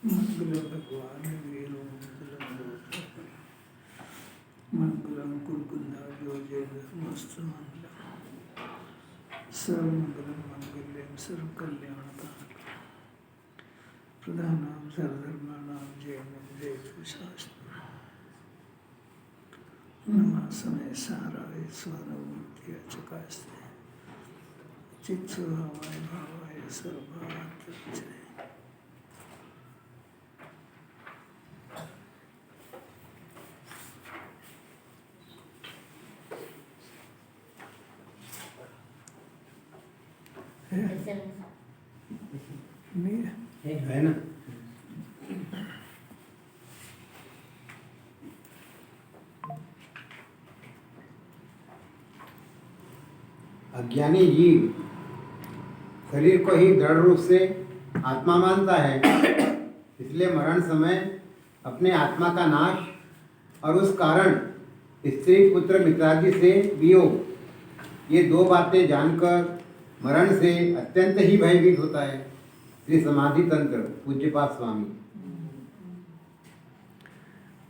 मंगलम भगवान वीरो मंगलम कुलकुंदार्योजयमस्तु मंगलम सर्वमंगलम मंगल्यम सर्वकल्याणकाम प्रधानां सर्वधर्माणां जयं जयतु शास्त्रम् नमः समय साराय स्वानमूर्त्या चकास्ते चित्स्वभावाय भावाय सर्वार्थाय है ना। अज्ञानी जीव शरीर को ही दृढ़ रूप से आत्मा मानता है, इसलिए मरण समय अपने आत्मा का नाश और उस कारण स्त्री पुत्र मित्रादि से वियोग, ये दो बातें जानकर मरण से अत्यंत ही भयभीत होता है। श्री समाधि तंत्र पूज्यपाद स्वामी।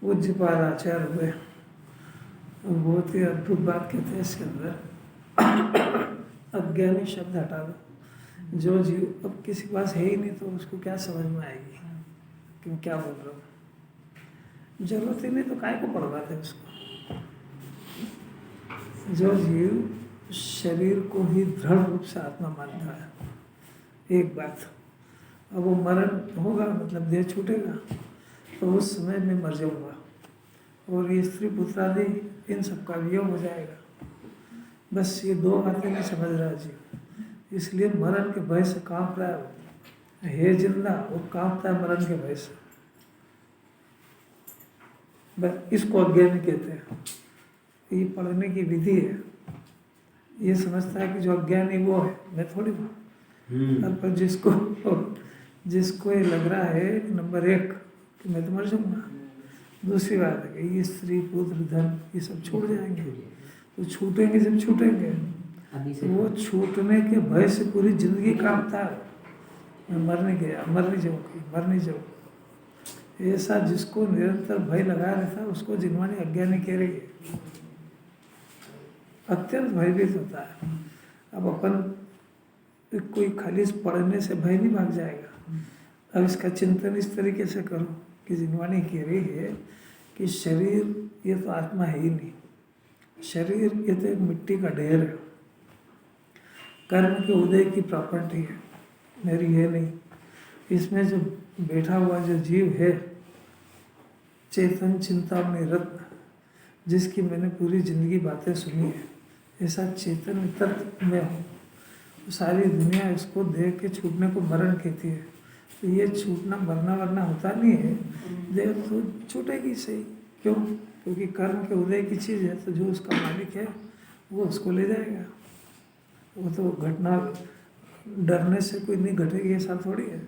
पूज्यपाद आचार्य हुए बहुत ही अद्भुत बात कहते हैं इसके अंदर। अज्ञानी शब्द हटा दो, जो जीव अब किसी के पास है ही नहीं तो उसको क्या समझ में आएगी कि मैं क्या बोल रहा हूँ। जरूरत ही नहीं तो काय को पढ़वाते उसको। जो जीव शरीर को ही दृढ़ रूप से आत्मा मानता है, एक बात, अब वो मरण होगा मतलब देह छूटेगा तो उस समय में मर जाऊंगा और ये स्त्री पुत्र आदि इन सब का वियोग हो जाएगा। बस ये दो बातें नहीं समझ रहा जीव, इसलिए मरण के भय से कांप रहा है जिंदा, वो कांपता है मरण के भय से। बस इसको अज्ञानी कहते हैं। ये पढ़ने की विधि है। ये समझता है कि जो अज्ञानी वो है, मैं थोड़ी हूँ। पर जिसको ये लग रहा है नंबर एक कि मैं तो मर जाऊंगा, दूसरी बात है कि ये स्त्री पुत्र धन ये सब छूट जाएंगे, तो छूटेंगे जब छूटेंगे वो छूटने के भय से पूरी जिंदगी कांपता है, मैं मर नहीं जाऊँ। ऐसा जिसको निरंतर भय लगा रहता है उसको जिन्वाणी अज्ञानी कह रही है, अत्यंत भयभीत होता है। अब अपन कोई खाली पढ़ने से भय नहीं भाग जाएगा। अब इसका चिंतन इस तरीके से करो कि जिन्वाणी कह रही है कि शरीर ये तो आत्मा है ही नहीं, शरीर ये तो एक मिट्टी का ढेर है, कर्म के उदय की प्रॉपर्टी है, मेरी है नहीं। इसमें जो बैठा हुआ जो जीव है चेतन चिंतामणि रत्न, जिसकी मैंने पूरी जिंदगी बातें सुनी है, ऐसा चेतन तत्व में हूँ। सारी दुनिया इसको देख के छूटने को मरण कहती है, तो ये छूटना मरना वरना होता नहीं है, देह तो छूटेगी सही। क्यों? क्योंकि कर्म के उदय की चीज़ है, तो जो उसका मालिक है वो उसको ले जाएगा। वो तो घटना डरने से कोई नहीं घटेगी ऐसा थोड़ी है,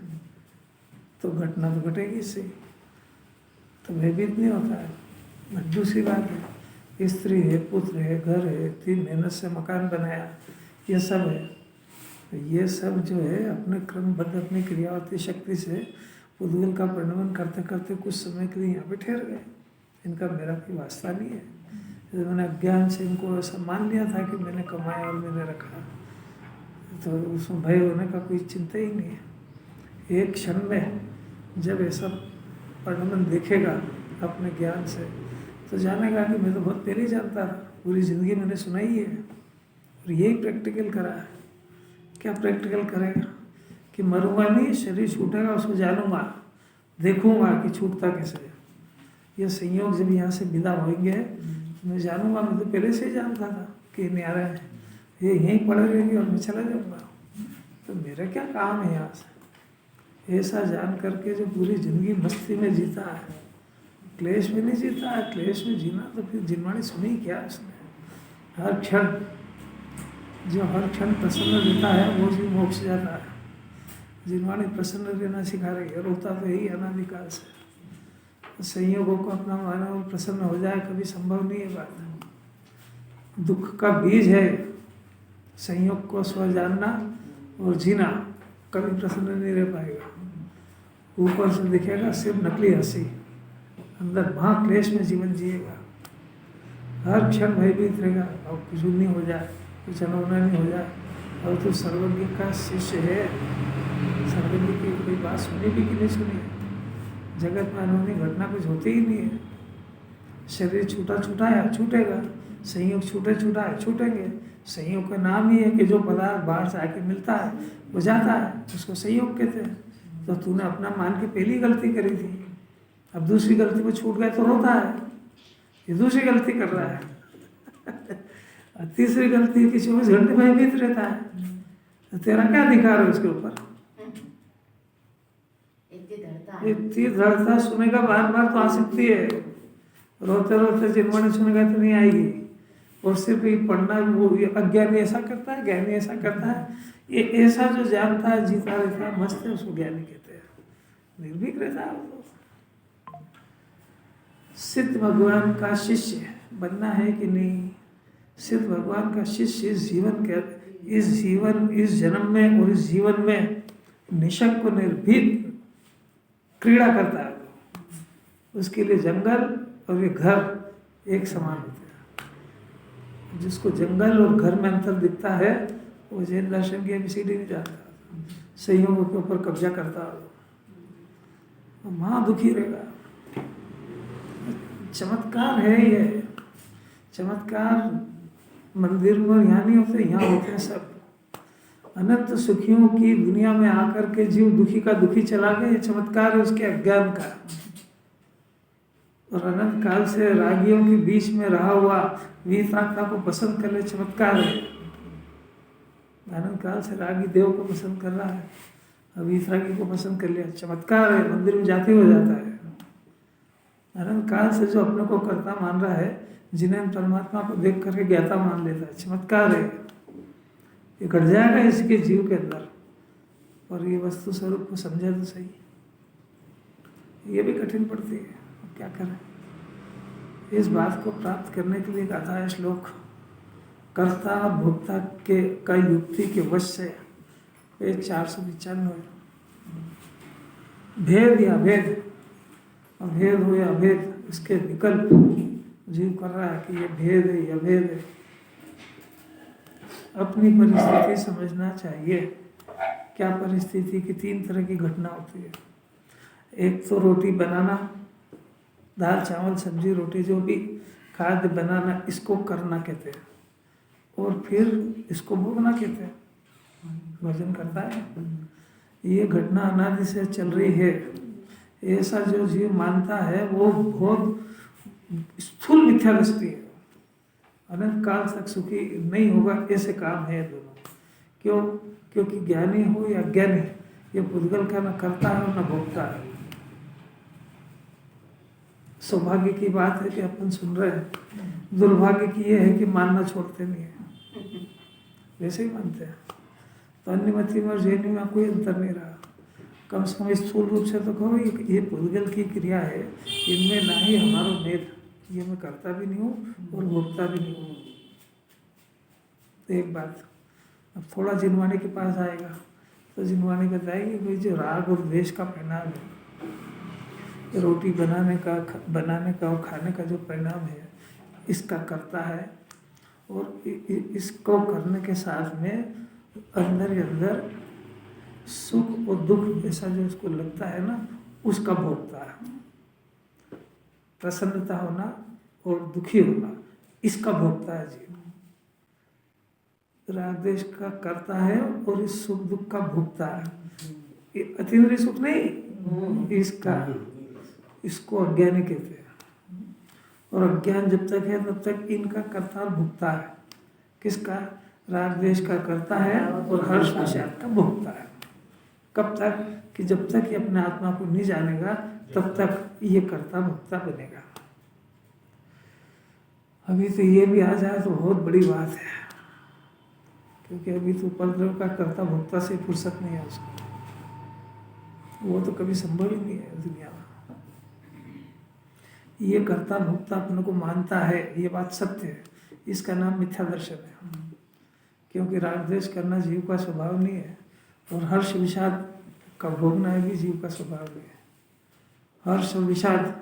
तो घटना तो घटेगी सही, तो भयभीत नहीं होता है। दूसरी बात है, स्त्री है, पुत्र है, घर है, इतनी मेहनत से मकान बनाया, ये सब है। तो ये सब जो है अपने क्रमबद्ध अपनी क्रियावती शक्ति से उद्गल का परिणमन करते करते कुछ समय के लिए यहाँ पे ठहर गए। इनका मेरा कोई वास्ता नहीं है। जब मैंने अज्ञान से इनको ऐसा मान लिया था कि मैंने कमाया और मैंने रखा, तो उसमें भय होने का कोई चिंता ही नहीं है। एक क्षण में जब ऐसा परिणमन देखेगा अपने ज्ञान से, तो जानेगा कि मैं तो बहुत पहले ही जानता था, पूरी ज़िंदगी मैंने सुना ही है और यही प्रैक्टिकल करा है। क्या प्रैक्टिकल करेगा कि मरूंगा नहीं, शरीर छूटेगा, उसको जानूंगा, देखूंगा कि छूटता कैसे है। ये संयोग जब यहाँ से विदा होंगे तो मैं जानूंगा, मैं तो पहले से ही जानता था कि नहीं आ रहे हैं, ये यहीं पड़े रहेंगे और मैं चला जाऊँगा, तो मेरा क्या काम है यहाँ से। ऐसा जान करके जो पूरी ज़िंदगी मस्ती में जीता है, क्लेश में नहीं जीता है। क्लेश में जीना तो फिर जिन्वाणी सुनी क्या उसने। हर क्षण जो हर क्षण प्रसन्न रहता है वो भी मोक्ष जाता है। जिन्वाणी प्रसन्न रहना सिखा रही है, रोता तो यही अनादिकाल से। तो संयोगों को अपना माना और प्रसन्न हो जाए कभी संभव नहीं है बात। दुख का बीज है संयोग को स्व जानना और जीना कभी प्रसन्न नहीं रह पाएगा। ऊपर से दिखेगा सिर्फ नकली हंसी, अंदर महाक्लेश में जीवन जिएगा। हर क्षण भयभीत रहेगा और कुछ नहीं हो जाए, कुछ अनहोना नहीं हो जाए। और तो सर्वज्ञ का शिष्य है, सर्वज्ञ की कोई बात सुनी भी कि नहीं सुनी है। जगत में अनहोनी घटना कुछ होती ही नहीं है। शरीर छूटा छूटा है, छूटेगा। संयोग छूटे छूटा है, छूटेंगे। संयोग का नाम ही है कि जो पदार्थ बाहर से आके मिलता है वो जाता है, उसको संयोग कहते हैं। तो तूने अपना मान के पहली गलती करी थी, अब दूसरी गलती में छूट गया तो रोता है, ये दूसरी गलती कर रहा है। और तीसरी गलती कि 24 घंटे भयभीत रहता है, तो तेरा क्या अधिकार है उसके ऊपर? इतनी धड़ता सुनेगा बार बार तो आ सकती है, रोते रोते जिनवाने सुनेगा तो नहीं आएगी। और सिर्फ ये पढ़ना, वो अज्ञानी ऐसा करता है, ज्ञानी ऐसा करता है। ये ऐसा जो जानता है, जीता रहता है, मस्त है, उसको ज्ञानी कहते हैं। निर्भीक रहता है वो। सिद्ध भगवान का शिष्य बनना है कि नहीं? सिद्ध भगवान का शिष्य इस जन्म में और इस जीवन में निशंक को निर्भीक क्रीड़ा करता है। उसके लिए जंगल और ये घर एक समान होते हैं। जिसको जंगल और घर में अंतर दिखता है वो जैन दर्शन की एबीसीडी नहीं जानता, संयोगों के ऊपर कब्जा करता है, वहाँ दुखी रहेगा। चमत्कार है ये, चमत्कार मंदिर में यहाँ नहीं होते, यहाँ होते हैं सब। अनंत सुखियों की दुनिया में आकर के जीव दुखी का दुखी चला गया, ये चमत्कार है उसके अज्ञान का। और अनंत काल से रागियों के बीच में रहा हुआ वीतरागता को पसंद कर ले, चमत्कार है। अनंत काल से रागी देव को पसंद कर रहा है, अब वीतरागी को पसंद कर लिया, चमत्कार है। मंदिर में जाते हो जाता है। अनंत काल से जो अपने को कर्ता मान रहा है, जिन्हें परमात्मा को देख करके ज्ञाता मान लेता है, चमत्कार है। ये घट जाएगा इसके जीव के अंदर, और ये वस्तु स्वरूप को समझे तो सही। ये भी कठिन पड़ती है, क्या करें। इस बात को प्राप्त करने के लिए गाथा है श्लोक, कर्ता भोक्ता के का युक्ति के वश से, पेज 495। भेद या भेद, अभेद हो या अभेद, इसके विकल्प जीव कर रहा है कि ये भेद है या भेद है। अपनी परिस्थिति समझना चाहिए। क्या परिस्थिति की 3 तरह की घटना होती है। एक तो रोटी बनाना, दाल चावल सब्जी रोटी जो भी खाद्य बनाना, इसको करना कहते हैं। और फिर इसको भोगना कहते हैं, भोजन करता है। ये घटना अनादि से चल रही है। ऐसा जो जीव मानता है वो बहुत स्थूल मिथ्या दृष्टि है। अनंत काल तक सुखी नहीं होगा, ऐसे काम है दोनों। क्यों? क्योंकि ज्ञानी हो या अज्ञानी, ये पुद्गल का न करता है और न भोगता है। सौभाग्य की बात है कि अपन सुन रहे हैं, दुर्भाग्य की ये है कि मानना छोड़ते नहीं है, वैसे ही मानते हैं। तो अन्यमति में और जैनी में कोई अंतर नहीं रहा। कम से कम स्थूल रूप से तो कहो ये पुद्गल की क्रिया है, इनमें ना ही हमारा भेद, ये मैं करता भी नहीं हूँ और भोगता भी नहीं हूँ। तो एक बात, अब थोड़ा जिनवाने के पास आएगा तो जिनवाने बताएगी भाई जो राग और द्वेष का परिणाम है, रोटी बनाने का और खाने का जो परिणाम है, इसका करता है। और इसको करने के साथ में अंदर ही अंदर सुख और दुख ऐसा जो इसको लगता है ना, उसका भोगता है। प्रसन्नता होना और दुखी होना, इसका भोगता है जीव। राग द्वेष का करता है और इस सुख दुख का भोगता है। ये अतीन्द्रिय सुख नहीं, इसका, इसको अज्ञानी कहते हैं। और अज्ञान जब तक है तब तक इनका करता और भोगता है। किसका? राग द्वेष का करता है और हर्ष विषाद का भोगता है। कब तक? कि जब तक ये अपने आत्मा को नहीं जानेगा तब तक ये करता भोगता बनेगा। अभी तो ये भी आ जाए तो बहुत बड़ी बात है, क्योंकि अभी तो उपद्रव का करता भोगता से फुर्सत नहीं है उसको, वो तो कभी संभव ही नहीं है दुनिया में। ये करता भोगता अपने को मानता है, ये बात सत्य है। इसका नाम मिथ्या दर्शन है, क्योंकि राग द्वेष करना जीव का स्वभाव नहीं है। और हर्ष विषाद का भोगना भी जीव का स्वभाव है। हर्ष और विषाद,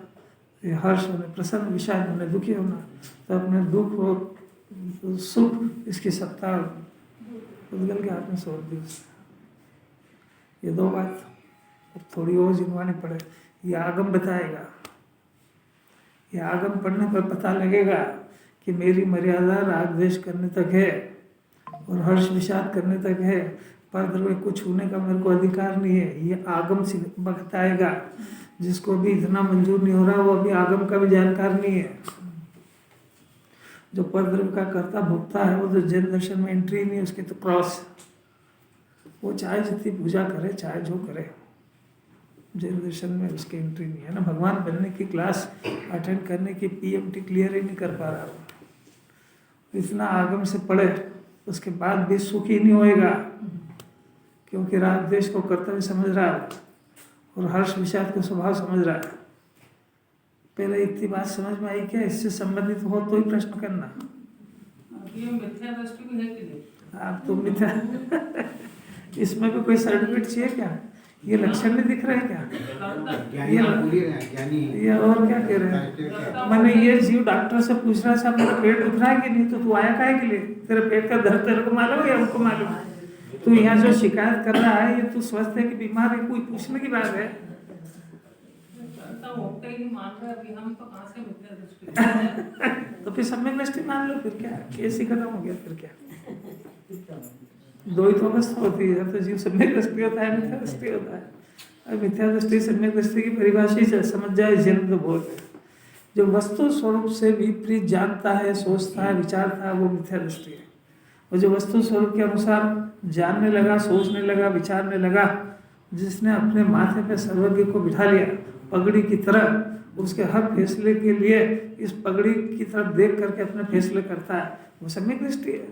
ये हर्ष होने प्रसन्न, विषाद होने दुखी होना, तो अपने दुख और सुख इसकी सत्ता उद्गल के हाथ में सौंप दी उसने। ये दो बात अब थोड़ी और जिनवानी पड़े। ये आगम बताएगा, ये आगम पढ़ने पर पता लगेगा कि मेरी मर्यादा राग द्वेष करने तक है और हर्ष विषाद करने तक है, पर द्रव्य को छूने का मेरे को अधिकार नहीं है। ये आगम से बताएगा। जिसको भी इतना मंजूर नहीं हो रहा वो अभी आगम का भी जानकार नहीं है। जो परद्रव्य का कर्ता भोक्ता है वो तो जैन दर्शन में एंट्री नहीं, उसकी तो क्रॉस। वो चाहे जितनी पूजा करे, चाहे जो करे, जैन दर्शन में उसकी एंट्री नहीं है ना। भगवान बनने की क्लास अटेंड करने की पीएमटी क्लियर ही नहीं कर पा रहा वो। इतना आगम से पढ़े उसके बाद भी सुख ही नहीं होएगा, क्योंकि राग द्वेष को कर्तव्य समझ रहा है और हर्ष विषाद को स्वभाव समझ रहा है। पहले इतनी बात समझ में आई क्या? इससे संबंधित हो तो ही प्रश्न करना। ये मिथ्या दृष्टि भी है कि नहीं? आप तो मिथ्या इसमें भी कोई सर्टिफिकेट चाहिए क्या? ये लक्षण नहीं दिख रहे हैं क्या? ये और क्या कह रहे हैं? मैंने ये जीव डॉक्टर से पूछ रहा था मेरा पेट दुख रहा है कि नहीं, तो तू आया काहे के लिए? तेरे पेट का दर्द तेरे को मालूम है या उनको मालूम है? तू यहाँ जो शिकायत कर रहा है ये तू स्वस्थ है कि बीमार है, कोई पूछने की बात है? ही नहीं मान रहे अभी हम, तो कहाँ से मिथ्या दृष्टि? तो फिर सम्यक दृष्टि मान लो, फिर क्या केस ही खत्म हो गया। फिर क्या, दो ही तो अवस्था होती है, तो जीव सम्यक दृष्टि होता है, मिथ्या दृष्टि होता है। अब मिथ्या दृष्टि सम्यक दृष्टि की परिभाषा ही समझ जाए जन्म तो बहुत है। जो वस्तु स्वरूप से विपरीत जानता है, सोचता है, विचारता है, वो मिथ्या दृष्टि है। और जो वस्तु स्वरूप के अनुसार जानने लगा, सोचने लगा, विचारने लगा, जिसने अपने माथे पे सर्वज्ञ को बिठा लिया पगड़ी की तरह, उसके हर फैसले के लिए इस पगड़ी की तरफ देख करके अपने फैसले करता है, वो सम्यक दृष्टि है।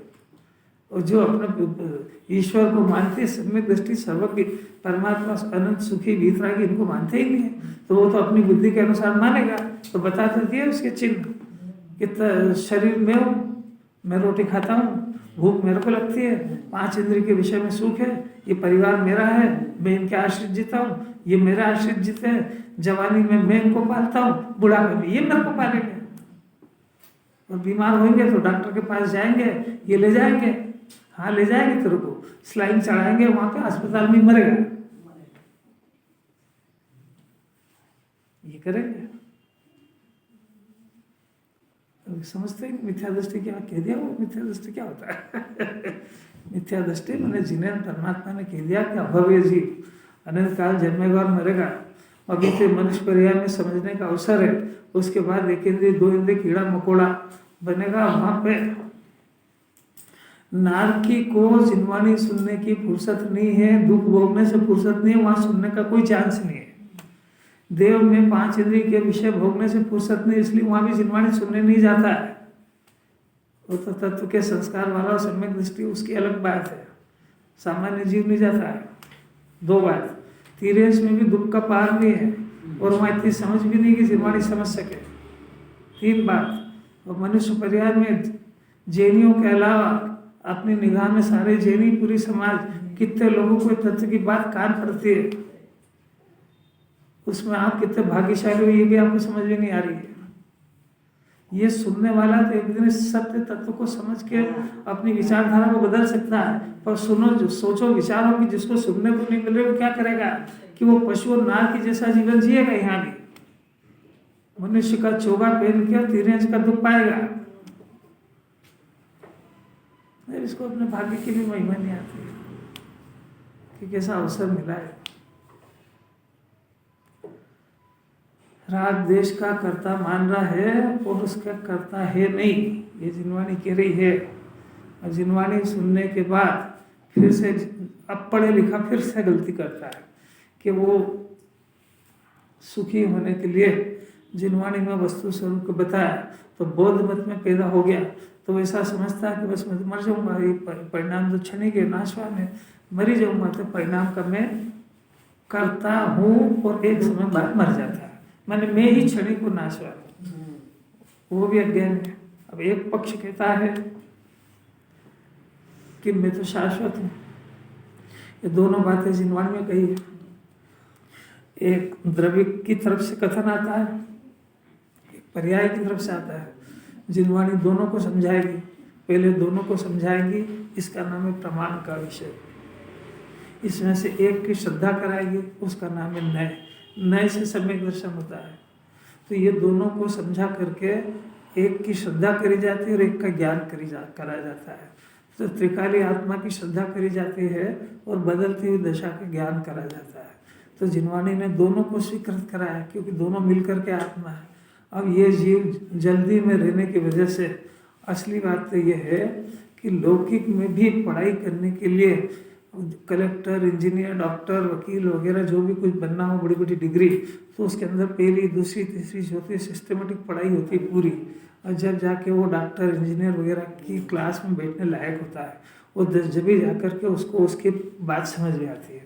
और जो अपने ईश्वर को मानते हैं सम्यक दृष्टि, सर्वज्ञ परमात्मा अनंत सुखी वीतरागी, इनको मानते ही नहीं है, तो वो तो अपनी बुद्धि के अनुसार मानेगा। तो बता तो दिए उसके चिन्ह कि शरीर में हूँ, मैं रोटी खाता हूँ, भूख मेरे को लगती है, 5 इंद्रिय के विषय में सुख है, ये परिवार मेरा है, मैं इनके आश्रित जीता हूँ, ये मेरा आश्रित जीते हैं, जवानी में मैं इनको पालता हूँ, बुढ़ापे में ये मेरे को पालेंगे, और बीमार होंगे तो डॉक्टर के पास जाएंगे, ये ले जाएंगे, हाँ ले जाएंगे, तेरे को स्लाइन चढ़ाएंगे, वहां पे अस्पताल में मरेगा, ये करेंगे। तो समझते हैं मिथ्या दृष्टि क्या कह दिया, वो मिथ्या दृष्टि क्या होता है? मिथ्या दृष्टि मैंने जिन्हें परमात्मा ने कह दिया कि अभव्य जीव अनंत काल जन्मेगा और मरेगा, अभी से मनुष्य पर्याय में समझने का अवसर है, उसके बाद 1 इंद्रिय 2 इंद्रिय कीड़ा मकोड़ा बनेगा। वहां पे नारकी को जिनवानी सुनने की फुर्सत नहीं है, दुख भोगने से फुर्सत नहीं है, वहां सुनने का कोई चांस नहीं है। देव में 5 इंद्रिय के विषय भोगने से फुर्सत नहीं, इसलिए वहां भी जिनवानी सुनने नहीं जाता है। वो तो तत्व के संस्कार वाला सम्यक दृष्टि उसकी अलग बात है, सामान्य जीव नहीं जाता है। 2 बात, तीरेश में भी दुख का पार नहीं है और वहाँ इतनी समझ भी नहीं कि जिनवानी समझ सके। 3 बात, और मनुष्य परिवार में जैनियों के अलावा अपनी निगाह में सारे जैनी पूरी समाज, कितने लोगों को तत्व की बात कान पड़ती है, उसमें आप कितने भाग्यशाली हो ये भी आपको समझ में नहीं आ रही है। ये सुनने वाला तो एक दिन सत्य तत्व को समझ के अपनी विचारधारा को बदल सकता है, पर सुनो, जो सोचो विचारो कि जिसको सुनने को नहीं मिल रहा वो क्या करेगा कि वो पशु और नार की जैसा जीवन जिएगा। यहाँ भी मनुष्य का चोगा पहन के 3 इंच का दुख पाएगा। इसको अपने भाग्य की भी महिमा नहीं आती है कि कैसा अवसर मिला है। राग देश का कर्ता मान रहा है और उसका कर्ता है नहीं, ये जिनवानी कह रही है। और जिनवानी सुनने के बाद फिर से अब पढ़े लिखा फिर से गलती करता है कि वो सुखी होने के लिए जिनवानी में वस्तु स्वरूप को बताया तो बौद्ध मत में पैदा हो गया, तो वैसा समझता है कि बस मैं मर जाऊंगा, ये परिणाम तो क्षणिक है, नाशवान है, मर ही जाऊंगा, तो परिणाम का मैं करता हूँ और एक समय बाद मर जाता है, मैंने मैं ही क्षणिक को नाशवान, वो भी अज्ञान है। अब एक पक्ष कहता है कि मैं तो शाश्वत हूँ, ये दोनों बातें जिनवाणी में कही है। एक द्रव्य की तरफ से कथन आता है, एक पर्याय की तरफ से आता है। जिनवाणी दोनों को समझाएगी, पहले दोनों को समझाएगी, इसका नाम है प्रमाण का विषय। इसमें से एक की श्रद्धा कराएगी, उसका नाम है नय। नय से सम्यक दर्शन होता है। तो ये दोनों को समझा करके एक की श्रद्धा करी जाती है और एक का ज्ञान कराया जाता है। तो त्रिकाली आत्मा की श्रद्धा करी जाती है और बदलती हुई दशा का ज्ञान कराया जाता है। तो जिनवाणी ने दोनों को स्वीकृत कराया, क्योंकि दोनों मिलकर के आत्मा है। अब ये जीव जल्दी में रहने की वजह से असली बात तो ये है कि लौकिक में भी पढ़ाई करने के लिए कलेक्टर, इंजीनियर, डॉक्टर, वकील वगैरह जो भी कुछ बनना हो, बड़ी बड़ी डिग्री, तो उसके अंदर पहली, दूसरी, तीसरी, चौथी सिस्टमेटिक पढ़ाई होती है पूरी। और जब जाके वो डॉक्टर, इंजीनियर वगैरह की क्लास में बैठने लायक होता है, वो जब ही जाकर के उसको उसकी बात समझ में आती है।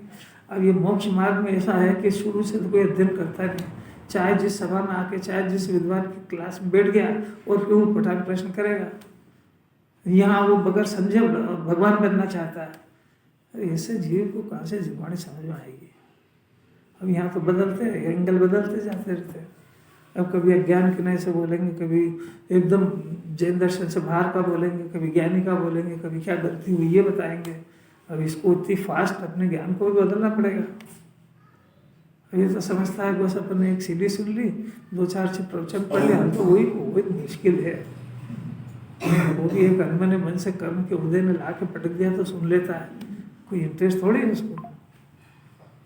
अब ये मोक्ष मार्ग में ऐसा है कि शुरू से तो कोई अध्ययन करता नहीं, चाहे जिस सभा में आके, चाहे जिस विद्वान की क्लास में बैठ गया और फिर वो पठान प्रश्न करेगा। यहाँ वो बगैर समझे भगवान बनना चाहता है। ऐसे जीव को कहाँ से जिनवाणी समझ में आएगी। अब यहाँ तो बदलते हैं, एंगल बदलते जाते रहते हैं। अब कभी अज्ञान के नए से बोलेंगे, कभी एकदम जैन दर्शन से बाहर का बोलेंगे, कभी ज्ञानी का बोलेंगे, कभी क्या गलती हुई ये बताएंगे। अब इसको इतनी फास्ट अपने ज्ञान को भी बदलना पड़ेगा। ये तो समझता है बस अपन ने एक सीडी सुन ली, 2-4 प्रवचन पढ़ लिया, तो वही मुश्किल है। वो भी एक अनमने मन से कर्म के उदय में ला के पटक दिया तो सुन लेता है, कोई इंटरेस्ट थोड़ी है उसको।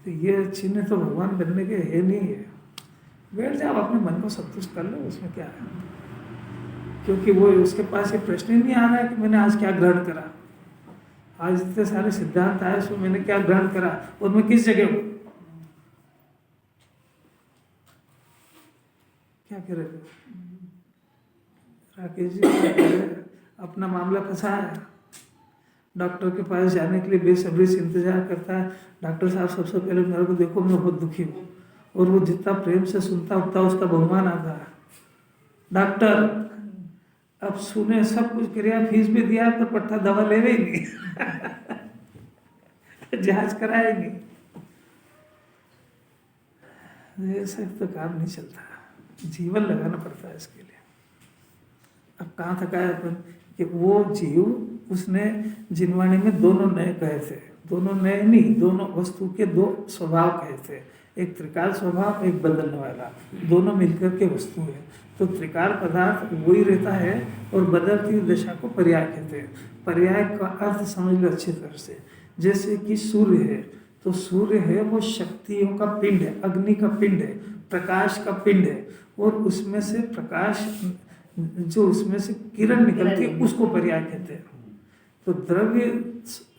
तो ये चिन्ह तो भगवान बनने के है नहीं है। बैठ जाओ, अपने मन को संतुष्ट कर लो, उसमें क्या है। क्योंकि वो उसके पास ये प्रश्न ही नहीं आ रहा है कि मैंने आज क्या ग्रहण करा, आज इतने सारे सिद्धांत आए, सो मैंने क्या ग्रहण करा और मैं किस जगह हूँ, क्या कह रहे थे राकेश जी, क्या कह रहे हैं? अपना मामला फंसा है, डॉक्टर के पास जाने के लिए बेसब्री से इंतजार करता है। डॉक्टर साहब सबसे पहले मेरे को देखो, मैं बहुत दुखी हूँ। और वो जितना प्रेम से सुनता उतना उसका बहुमान आता है। डॉक्टर अब सुने, सब कुछ क्रिया, फीस भी दिया, पर पट्टा दवा ले ही नहीं जांच कराएंगे। ऐसे तो काम नहीं चलता, जीवन लगाना पड़ता है इसके लिए। अब कहाँ थका है अपन कि वो जीव, उसने जिनवाणी में दोनों नए कहे थे, दोनों नए नहीं, दोनों वस्तु के दो स्वभाव कहे थे, एक त्रिकाल स्वभाव, एक बदलने वाला, दोनों मिलकर के वस्तु है। तो त्रिकाल पदार्थ वही रहता है और बदलती हुई दशा को पर्याय कहते हैं। पर्याय का अर्थ समझ लो अच्छी तरह से। जैसे कि सूर्य है, तो सूर्य है वो शक्तियों का पिंड है, अग्नि का पिंड है, प्रकाश का पिंड है, और उसमें से प्रकाश, जो उसमें से किरण निकलती है, उसको पर्याय कहते हैं। तो द्रव्य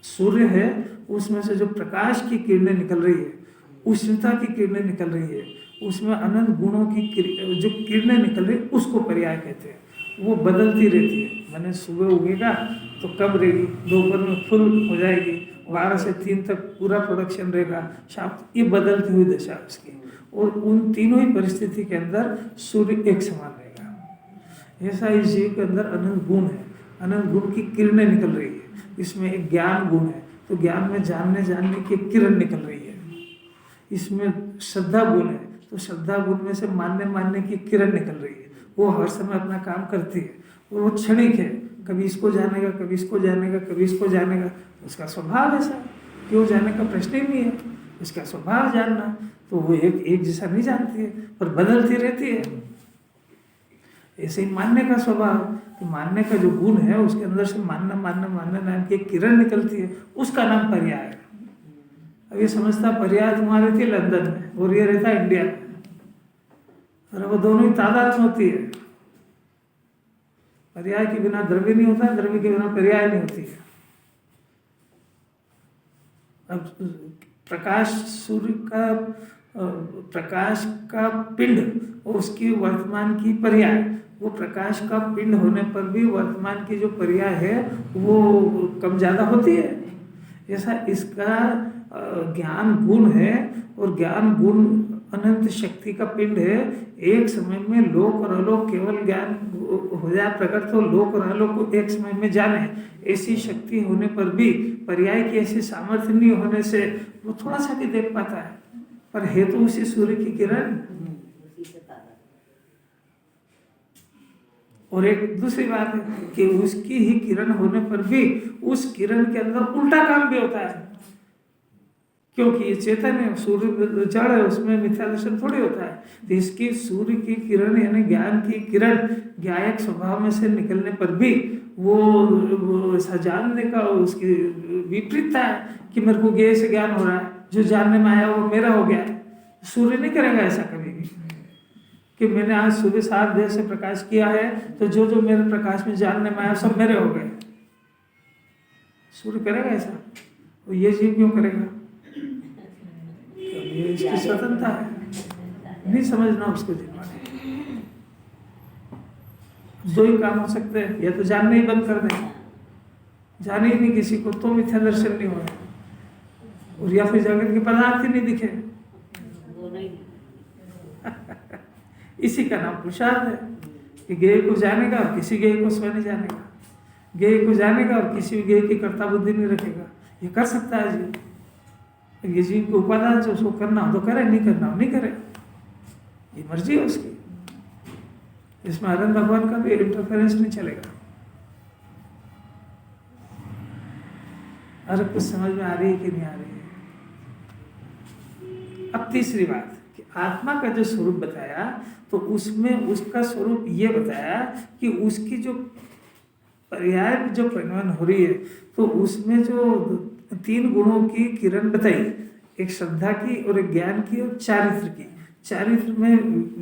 सूर्य है, उसमें से जो प्रकाश की किरणें निकल रही है, उष्णता की किरणें निकल रही है, उसमें अनंत गुणों की जो किरणें निकल रही है, उसको पर्याय कहते हैं। वो बदलती रहती है, मैंने सुबह उगेगा तो कम रहेगी, दोपहर में फुल हो जाएगी, 12 से 3 तक पूरा प्रोडक्शन रहेगा, शाम, ये बदलती हुई दशा उसकी। और उन तीनों ही परिस्थिति के अंदर सूर्य एक समान रहेगा। ऐसा इस जीव के अंदर अनंत गुण है, अनंत गुण की किरणें निकल रही है। इसमें एक ज्ञान गुण है, तो ज्ञान में जानने की किरण निकल रही है। इसमें श्रद्धा गुण है, तो श्रद्धा गुण में से मानने की किरण निकल रही है। वो हर समय अपना काम करती है और वो क्षणिक है, कभी इसको जानेगा, कभी इसको जानेगा, कभी इसको जानेगा। उसका स्वभाव ऐसा, क्यों जाने का प्रश्न ही नहीं है, उसका स्वभाव जानना। तो वो एक जैसा नहीं जानती है, पर बदलती रहती है। ऐसे ही मानने का स्वभाव, तो मानने का जो गुण है, उसके अंदर से मानना नाम की एक किरण निकलती है, उसका नाम पर्याय है। अब ये समझता पर्याय तुम्हारी थी लंदन में और ये रहता इंडिया में, और वो दोनों ही तादाद में होती है। पर्याय के बिना द्रव्य नहीं होता, द्रव्य के बिना पर्याय नहीं होती है। अब प्रकाश, सूर्य का प्रकाश का पिंड और उसकी वर्तमान की पर्याय, वो प्रकाश का पिंड होने पर भी वर्तमान की जो पर्याय है वो कम ज़्यादा होती है। ऐसा इसका ज्ञान गुण है, और ज्ञान गुण अनंत शक्ति का पिंड है। एक समय में लोक और अलोक केवल ज्ञान हो जाए प्रकट, तो लोक और अलोक को एक समय में जाने, ऐसी शक्ति होने पर भी पर्याय की ऐसी सामर्थ्य नहीं होने से वो थोड़ा सा भी देख पाता है, पर है तो उसी सूर्य की किरण। और एक दूसरी बात है कि उसकी ही किरण होने पर भी उस किरण के अंदर उल्टा काम भी होता है, क्योंकि ये चेतन है, सूर्य जड़ है, उसमें मिथ्या दर्शन थोड़ी होता है। तो इसकी सूर्य की किरण यानी ज्ञान की किरण ज्ञायक स्वभाव में से निकलने पर भी वो ऐसा जानने का उसकी विपरीतता है कि मेरे को ज्ञेय से ज्ञान हो रहा है, जो जानने में आया वो मेरा हो गया। सूर्य नहीं करेगा ऐसा कभी भी कि मैंने आज सुबह 7 बजे से प्रकाश किया है तो जो जो मेरे प्रकाश में जानने में आया सब मेरे हो गए। सूर्य करेगा ऐसा? और ये जीव क्यों करेगा? ये इसकी स्वतंत्रता है, नहीं समझना उसको जीवन। दो ही काम हो सकते हैं, या तो जानने ही बंद कर दें, जाने ही नहीं किसी को तो मिथ्या दर्शन नहीं हो, और या फिर जगत के पदार्थ ही नहीं दिखे। इसी का नाम पुरुषार्थ है कि ज्ञेय को जानेगा और किसी ज्ञेय को स्वयं नहीं जानेगा, ज्ञेय को जानेगा और किसी ज्ञेय की कर्ता बुद्धि नहीं रखेगा। ये कर सकता है जीव। ये जीव को उपादान जो उसको करना हो तो करे, नहीं करना हो नहीं करे, ये मर्जी है उसकी। इसमें आनंद भगवान का भी इंटरफेरेंस नहीं चलेगा। अरे कुछ समझ में आ रही है कि नहीं आ रही है? अब तीसरी बात कि आत्मा का जो स्वरूप बताया तो उसमें उसका स्वरूप ये बताया कि उसकी जो पर्याय जो परिणमन हो रही है तो उसमें जो 3 गुणों की किरण बताई, एक श्रद्धा की और एक ज्ञान की और चारित्र की। चारित्र में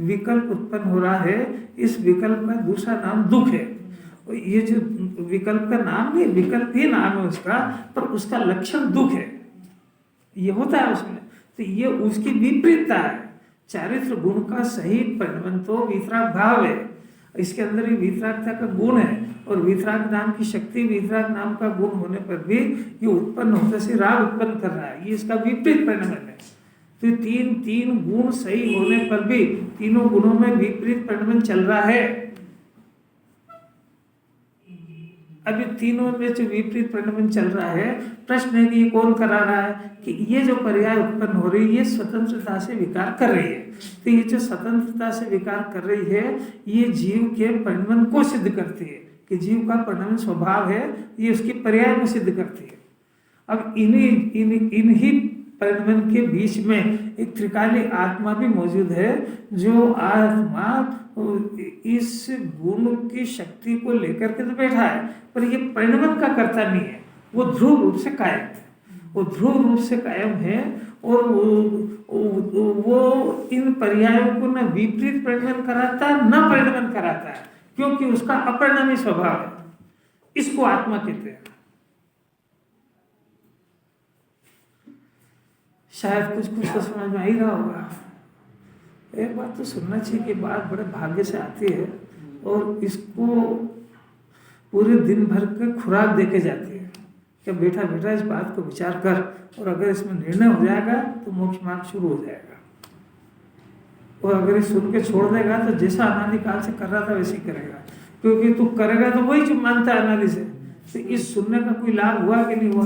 विकल्प उत्पन्न हो रहा है, इस विकल्प का दूसरा नाम दुख है। और ये जो विकल्प का नाम नहीं, विकल्प ही नाम है उसका, पर उसका लक्षण दुख है, ये होता है उसमें। तो ये उसकी विपरीतता है। चारित्र गुण का सही परिणमन तो वितराग भाव है, इसके अंदर ही वितरागता का गुण है, और वितराग नाम की शक्ति, वितराग नाम का गुण होने पर भी ये उत्पन्न होता से राग उत्पन्न कर रहा है, ये इसका विपरीत परिणमन है। तो तीन गुण सही होने पर भी तीनों गुणों में विपरीत परिणमन चल रहा है। अभी तीनों में जो विपरीत परिणमन चल रहा है, प्रश्न है कि ये कौन करा रहा है कि ये जो पर्याय उत्पन्न हो रही है ये स्वतंत्रता से विकार कर रही है। तो ये जो स्वतंत्रता से विकार कर रही है ये जीव के परिणमन को सिद्ध करती है कि जीव का परिणमन स्वभाव है, ये उसकी पर्याय को सिद्ध करती है। अब इन्हीं परिणमन के बीच में एक त्रिकाली आत्मा भी मौजूद है, जो आत्मा इस गुण की शक्ति को लेकर के तो बैठा है, पर ये परिणमन का कर्ता नहीं है, वो ध्रुव रूप से कायम है, वो ध्रुव रूप से कायम है। और वो इन पर्यायों को न विपरीत परिणमन कराता है न परिणमन कराता है, क्योंकि उसका अपरिणामी स्वभाव है। इसको आत्मा कहते हैं। शायद कुछ तो समझ में आ ही रहा होगा। एक बात तो सुनना चाहिए कि बात बड़े भाग्य से आती है और इसको पूरे दिन भर के खुराक देके जाती है कि बेटा बेटा इस बात को विचार कर, और अगर इसमें निर्णय हो जाएगा तो मोक्ष मार्ग शुरू हो जाएगा, और अगर ये सुन के छोड़ देगा तो जैसा अनादिकाल से कर रहा था वैसे ही करेगा, क्योंकि तू करेगा तो वही जो मानता है अनादि से। तो इस सुनने का कोई लाभ हुआ कि नहीं हुआ?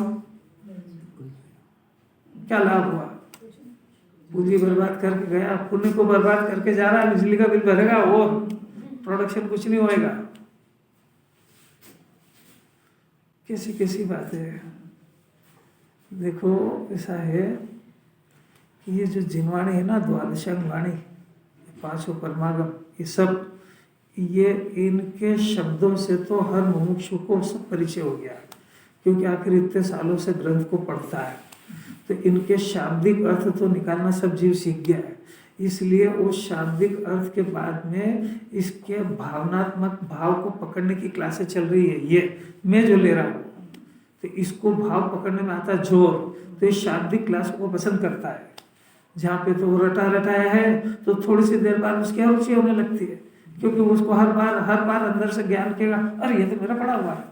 क्या लाभ हुआ? पूंजी बर्बाद करके गया, पुण्य को बर्बाद करके जा रहा है, बिजली का बिल भरेगा और प्रोडक्शन कुछ नहीं होएगा। कैसी कैसी बात है। देखो ऐसा है कि ये जो जिनवाणी है ना, द्वादशांग वाणी, 5 परमागम, ये सब ये इनके शब्दों से तो हर मुमुक्षु को सब परिचय हो गया, क्योंकि आखिर इतने सालों से ग्रंथ को पढ़ता है, तो इनके शाब्दिक अर्थ तो निकालना सब जीव सीख गया है। इसलिए उस शाब्दिक अर्थ के बाद में इसके भावनात्मक भाव को पकड़ने की क्लासें चल रही है। ये मैं जो ले रहा हूँ तो इसको भाव पकड़ने में आता जोर, तो इस शाब्दिक क्लास को पसंद करता है। जहाँ पे तो रटा रटाया है तो थोड़ी सी देर बाद उसकी रुचि होने लगती है, क्योंकि उसको हर बार अंदर से ज्ञान केगा, अरे ये तो मेरा पढ़ा हुआ है,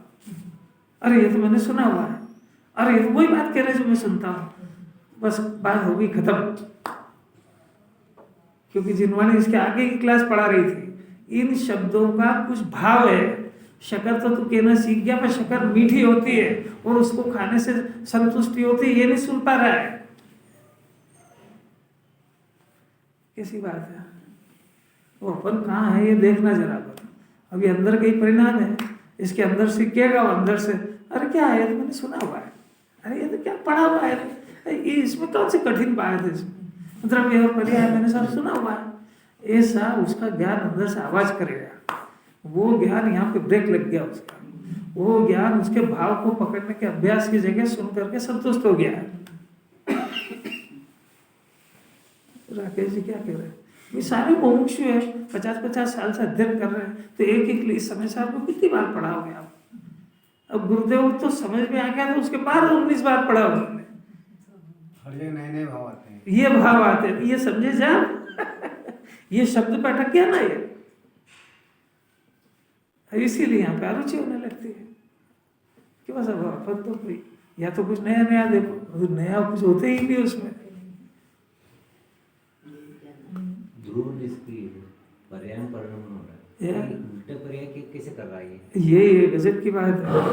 अरे ये तो मैंने सुना हुआ है, अरे ये तो वही बात कह रहे जो मैं सुनता हूँ। बस बात होगी खत्म। क्योंकि जिनवाणी इसके आगे की क्लास पढ़ा रही थी। इन शब्दों का कुछ भाव है। शक्कर तो तू कहना सीख गया, पर शक्कर मीठी होती है और उसको खाने से संतुष्टि होती है, ये नहीं सुन पा रहा है। कैसी बात है? वो अपन कहाँ है ये देखना जरा पर। अभी अंदर का ही परिणाम है, इसके अंदर सीखेगा वो अंदर से, अरे क्या है ये तो मैंने सुना हुआ है, अरे ये तो क्या पढ़ा हुआ है, ये इसमें कौन सी कठिन बात है, इसमें द्रव्य और पर्याय मैंने सब सुना हुआ है। ऐसा उसका ज्ञान अंदर से आवाज करेगा। वो ज्ञान यहाँ पे ब्रेक लग गया उसका, वो ज्ञान उसके भाव को पकड़ने के अभ्यास की जगह सुन करके संतुष्ट हो गया है। राकेश जी क्या कह रहे हैं? ये सारे मुमुक्षु है, 50-50 साल से अध्ययन कर रहे हैं, तो एक एक इस समय से आपको कितनी बार पढ़ाओगे आप? अब गुरुदेव तो समझ में आ गया, तो उसके बाद 19 बार पढ़ा उन्होंने। हर जगह नए नए भाव आते हैं, ये भाव आते हैं, ये समझे जा ये शब्द पे अटक गया ना ये, इसीलिए यहाँ पे अरुचि होने लगती है कि बस अब अपन तो कोई या तो कुछ नया नया देखो, नया कुछ होते ही नहीं उसमें। ध्रुव जिसकी पर्याय परिणाम हो रहा है, उल्टे पर्याय कैसे कर रहा है ये गजब की बात है।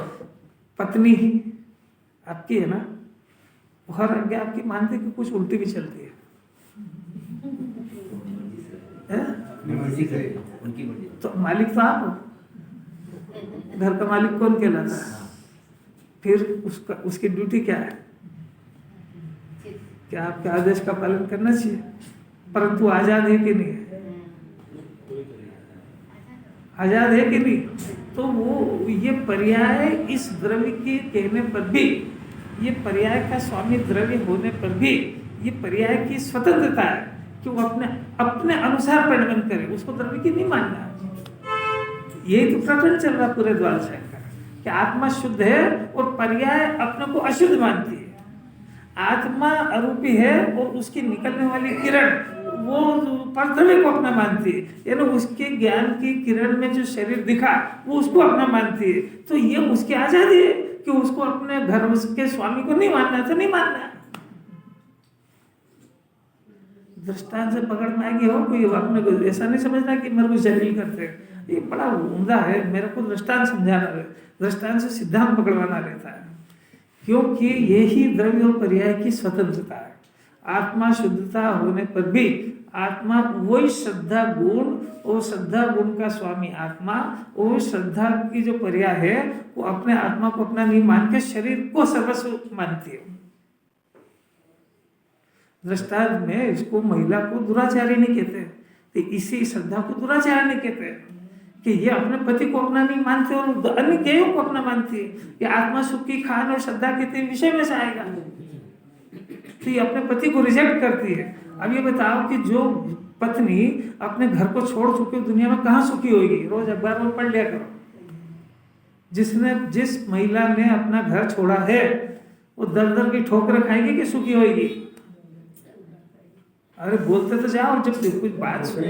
पत्नी आपकी है ना, हर आज्ञा आपकी मानती कि कुछ उल्टी भी चलती है, अपनी मर्जी से। उनकी मर्जी। तो मालिक तो आप हो, घर का मालिक कौन कहलाता है? फिर उसका उसकी ड्यूटी क्या है? क्या आपके आदेश का पालन करना चाहिए, परंतु आजाद है कि नहीं है? आजाद है कि नहीं? तो वो ये पर्याय इस द्रव्य के कहने पर भी, ये पर्याय का स्वामी द्रव्य होने पर भी, ये पर्याय की स्वतंत्रता है कि वो अपने अपने अनुसार परिणमन करे, उसको द्रव्य की नहीं मानना। यही तो प्रकरण चल रहा पूरे द्वार का कि आत्मा शुद्ध है और पर्याय अपने को अशुद्ध मानती है। आत्मा अरूपी है और उसकी निकलने वाली किरण वो परद्रव्य को अपना मानती है, यानी उसके ज्ञान की किरण में जो शरीर दिखा वो उसको अपना मानती है। तो ये उसकी आजादी है कि उसको अपने घर के स्वामी को नहीं मानना, तो नहीं मानना। दृष्टांत से पकड़ में आएगी हो कोई, अपने को ऐसा नहीं समझना कि मेरे को जलील करते हैं। ये बड़ा उम्दा है, मेरे को दृष्टांत समझाना है, दृष्टांत से सिद्धांत पकड़वाना रहता है, क्योंकि यही द्रव्य और पर्याय की स्वतंत्रता है। आत्मा शुद्धता होने पर भी आत्मा वही श्रद्धा गुण और श्रद्धा गुण का स्वामी आत्मा, वो श्रद्धा की जो पर्याय है वो अपने आत्मा को अपना नहीं मान के शरीर को सर्वस्व मानती है। दृष्टांत में इसको महिला को दुराचारी नहीं कहते, तो इसी श्रद्धा को दुराचारी नहीं कहते कि ये अपने पति को अपना नहीं मानते और अन्य ज्ञेयों को अपना मानती है। ये आत्मा सुख की खान और श्रद्धा के विषय में से आएगा, तो ये अपने पति को रिजेक्ट करती है। अब ये बताओ कि जो पत्नी अपने घर को छोड़ चुकी दुनिया में कहाँ सुखी होगी? रोज अखबार में पढ़ लिया करो, जिस महिला ने अपना घर छोड़ा है वो दर दर की ठोकरें खाएगी कि सुखी होगी? अरे बोलते तो जाओ, जब कुछ बात सुने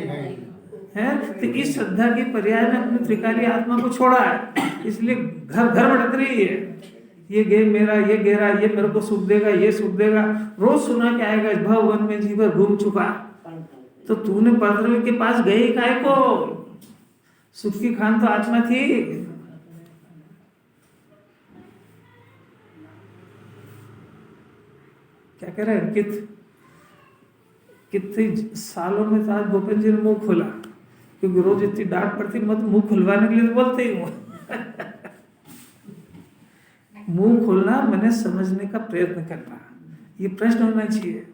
है। तो इस श्रद्धा की पर्याय ने अपनी त्रिकाली आत्मा को छोड़ा है, इसलिए घर घर भटक रही है। ये गे मेरा, ये गेरा, ये मेरे को सुख देगा, ये सुख देगा, रोज सुना के आएगा भवन में जी भर घूम चुका। तो तूने परद्रव्य के पास गए काय को? सुख की खान तो आत्मा थी। क्या कह रहे हैं? कितने सालों में तो आज भूपेंद्र जी ने मुंह खोला, क्योंकि रोज इतनी डांट पड़ती, मत मुंह खुलवाने के लिए तो बोलते ही हूँ मुंह खोलना मैंने समझने का प्रयत्न करना, ये प्रश्न होना चाहिए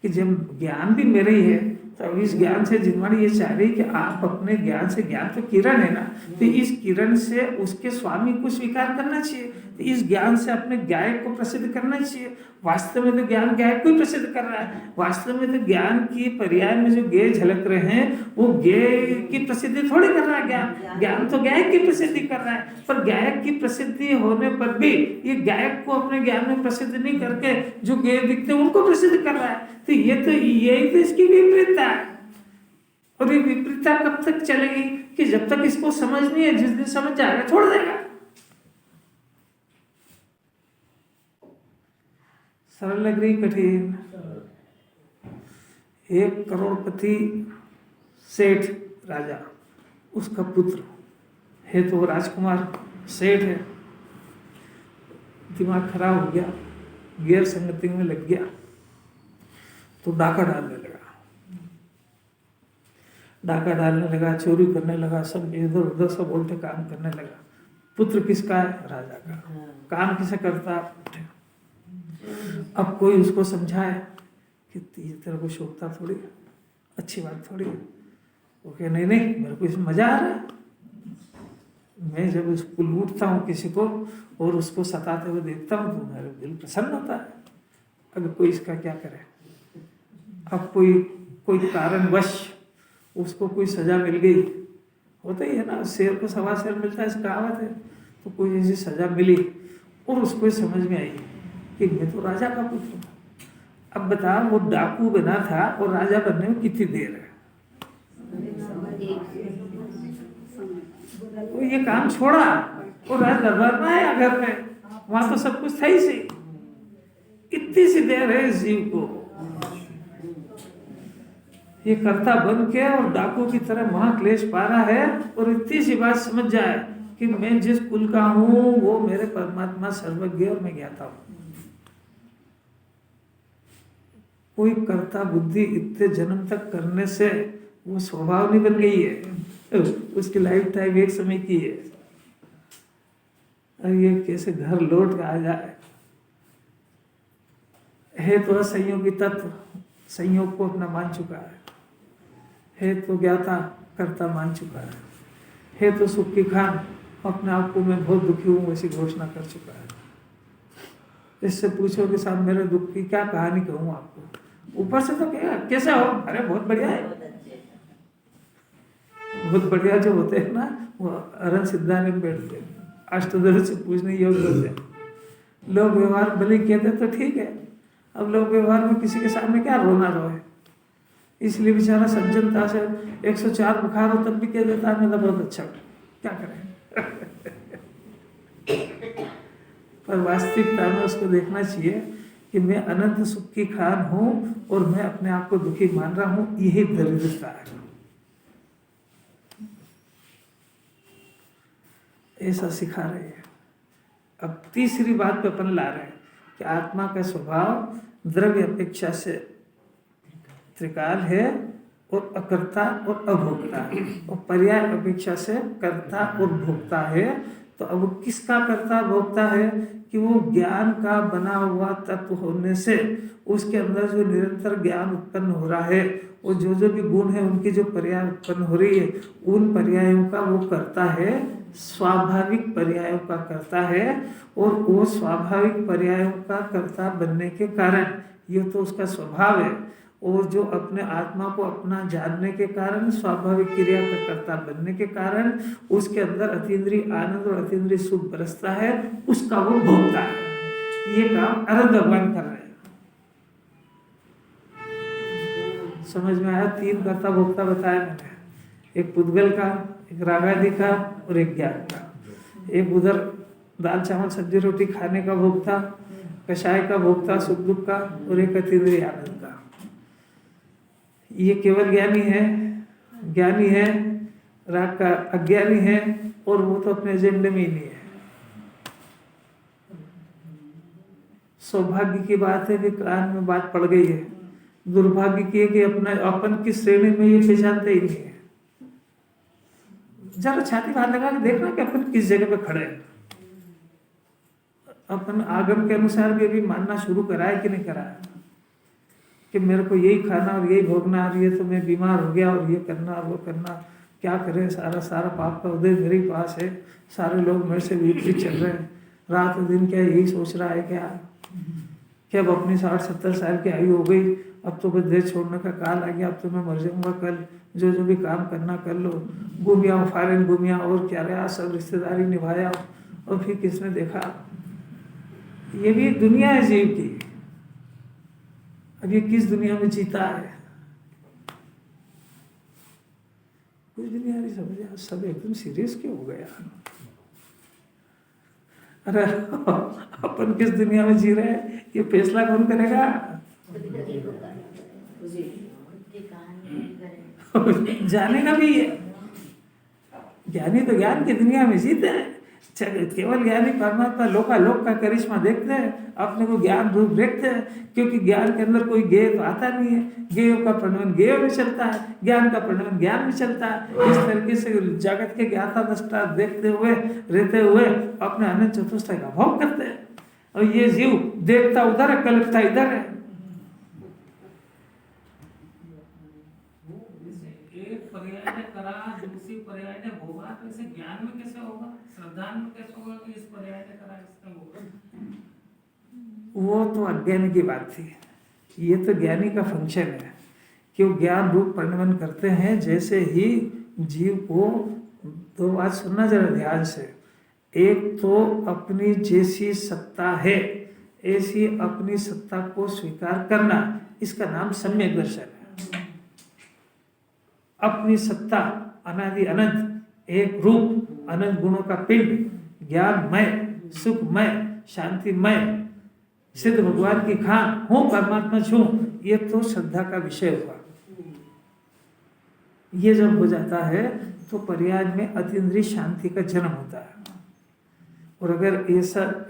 कि जब ज्ञान भी मेरे ही है, तो अब इस ज्ञान से जिनवाणी ये चाह रही कि आप अपने ज्ञान से, ज्ञान तो किरण है ना, तो इस किरण से उसके स्वामी को स्वीकार करना चाहिए, तो इस ज्ञान से अपने गायक को प्रसिद्ध करना चाहिए। वास्तव में तो ज्ञान गायक को ही प्रसिद्ध कर रहा है, वास्तव में तो ज्ञान की पर्याय में जो गेय झलक रहे हैं वो गेय की प्रसिद्धि थोड़ी कर रहा है ज्ञान, ज्ञान तो गायक की प्रसिद्धि कर रहा है। पर गायक की प्रसिद्धि होने पर भी ये गायक को अपने ज्ञान में प्रसिद्ध नहीं करके जो गेय दिखते हैं उनको प्रसिद्ध कर रहा है। तो यही तो इसकी विपरीतता है। और ये विपरीतता कब तक चलेगी? कि जब तक इसको समझ नहीं है, जिस दिन समझ जाएगा छोड़ देगा। सरल लग रही कठिन? एक करोड़पति सेठ राजा, उसका पुत्र है तो वो राजकुमार सेठ है, दिमाग खराब हो गया, गैर संगति में लग गया तो डाका डालने लगा, चोरी करने लगा, सब इधर उधर सब उल्टे काम करने लगा। पुत्र किसका है? राजा का। काम किसे करता? अब कोई उसको समझाए कि ये तेरे को शोभता थोड़ी, अच्छी बात थोड़ी। ओके, नहीं मेरे को इसमें मजा आ रहा है। मैं जब उसको लूटता हूँ किसी को और उसको सताते हुए देखता हूँ तो मेरा दिल प्रसन्न होता है। अगर कोई इसका क्या करे, अब कोई कारणवश उसको कोई सजा मिल गई, होता ही है ना, शेर को सवा शेर मिलता है, इस कहावत है। तो कोई ऐसी सजा मिली और उसको समझ में आई कि मैं तो राजा का पुत्र हूँ। अब बता, वो डाकू बना था और राजा बनने में कितनी देर है? वो ये काम छोड़ा और राज दरबार में आया घर में, वहां तो सब कुछ था ही सही। इतनी सी देर है इस जीव को, ये कर्ता बन के और डाकू की तरह महाक्लेश पा रहा है। और इतनी सी बात समझ जाए कि मैं जिस कुल का हूं वो मेरे परमात्मा सर्वज्ञ और मैं ज्ञाता हूं। कोई कर्ता बुद्धि इतने जन्म तक करने से वो स्वभाव नहीं बन गई है, उसकी लाइफ टाइम एक समय की है। और ये कैसे घर लौट के आ जाए, है तो असंयोगी तत्व, संयोग को अपना मान चुका है तो ज्ञाता कर्ता मान चुका है तो सुख की खान, अपने आप को मैं बहुत दुखी हूँ वैसी घोषणा कर चुका है। इससे पूछो कि साहब मेरे दुख की क्या कहानी कहूँ आपको, ऊपर से तो क्या कैसा हो, अरे बहुत बढ़िया है। बहुत बढ़िया जो होते हैं ना वो अरण सिद्धांत में बैठते हैं, अष्टदल से पूछने योग्य होते हैं। लोग व्यवहार भले कहते तो ठीक है, अब लोग व्यवहार में किसी के सामने क्या रोना रोए, इसलिए बेचारा सज्जनता से 104 बुखार हो तब भी कह देता है मैं तो बहुत अच्छा हूँ, क्या करें। पर वास्तविकता में उसको देखना चाहिए कि मैं अनंत सुख की खान हूँ और मैं अपने आप को दुखी मान रहा हूँ, यही दरिद्रता है। ऐसा सिखा रहे हैं। अब तीसरी बात पे अपन ला रहे हैं कि आत्मा का स्वभाव द्रव्य अपेक्षा से त्रिकाल है और अकर्ता और अभोक्ता, और पर्याय अपेक्षा से कर्ता और भोक्ता है। तो अब किसका कर्ता भोक्ता है कि वो ज्ञान का बना हुआ तत्व होने से उसके अंदर जो निरंतर ज्ञान उत्पन्न हो रहा है और जो भी गुण है उनकी जो पर्याय उत्पन्न हो रही है उन पर्यायों का वो करता है, स्वाभाविक पर्यायों का करता है। और वो स्वाभाविक पर्यायों का कर्ता बनने के कारण ये तो उसका स्वभाव है, और जो अपने आत्मा को अपना जानने के कारण स्वाभाविक क्रिया का कर्ता बनने के कारण उसके अंदर अतीन्द्रिय आनंद और अतीन्द्रिय सुख बरसता है, उसका वो भोगता है। ये काम अरहत भगवान कर रहे हैं। समझ में आया? 3 कर्ता भोक्ता बताया मैंने, एक पुद्गल का, एक रागादि का और एक ज्ञान का। एक उधर दाल चावल सब्जी रोटी खाने का भोक्ता, कषाय का भोक्ता सुख दुख का, और एक अतीन्द्रिय आनंद का। ये केवल ज्ञानी है, राग का अज्ञानी है, और वो तो अपने एजेंडे में ही नहीं है। सौभाग्य की बात है कि कान में बात पड़ गई है, दुर्भाग्य की है कि अपन किस श्रेणी में ये पहचानते ही नहीं है। जरा छाती बात लगा के देखना कि अपन किस जगह पे खड़े हैं। अपन आगम के अनुसार भी अभी मानना शुरू करा है कि नहीं करा है कि मेरे को यही खाना और यही भोगना, और ये तो मैं बीमार हो गया और ये करना और वो करना, क्या करें, सारा पाप का उदय मेरे ही पास है, सारे लोग मेरे से विपरीत चल रहे हैं, रात दिन क्या यही सोच रहा है क्या अब अपनी 60-70 साल की आयु हो गई, अब तो बस देश छोड़ने का काल आ गया, अब तो मैं मर जाऊंगा कल, जो भी काम करना कर लो, घूमिया फॉरेन घूमिया और क्या रहा, सब रिश्तेदारी निभाया, और फिर किसने देखा। ये भी एक दुनिया है जीव की। अब ये किस दुनिया में जीता है कुछ दुनिया नहीं समझ। सब एकदम सीरियस क्यों हो गया? अरे अपन किस दुनिया में जी रहे हैं ये फैसला कौन करेगा? जानेगा भी है। ज्ञानी तो ज्ञान की दुनिया में जीते हैं, केवल ज्ञानी परमात्मा लोकालोक का करिश्मा देखते हैं, अपने को ज्ञान रूप देखते हैं, क्योंकि ज्ञान के अंदर कोई गेय तो आता नहीं है। गेयों का परिणमन गेय में चलता है, ज्ञान का परिणमन ज्ञान में चलता है। इस तरीके से जगत के ज्ञाता दृष्टा देखते हुए रहते हुए अपने अनंत चतुष्टय का भोग करते हैं। और ये जीव देखता उधर है, कल्पता इधर है। एक पर्याय ने करा, दूसरी पर्याय ने भोगा, तो इसे ज्ञान में कैसे होगा, श्रद्धा में कैसे होगा कि इस पर्याय ने करा इसने भोगा? वो तो अज्ञानी की बात थी, ये तो ज्ञानी का फंक्शन है कि वो ज्ञान रूप परिणमन करते हैं। जैसे ही जीव को, तो बात सुनना जरा ध्यान से, एक तो अपनी जैसी सत्ता है ऐसी अपनी सत्ता को स्वीकार करना, इसका नाम सम्यक दर्शन है। अपनी सत्ता अनादि अनंत एक रूप अनंत गुणों का पिंड, ज्ञानमय, सुखमय, शांतिमय, सिद्ध भगवान की खान हूँ, परमात्मा छूं, ये तो श्रद्धा का विषय हुआ। ये जब हो जाता है तो पर्याय में अतीन्द्रिय शांति का जन्म होता है। और अगर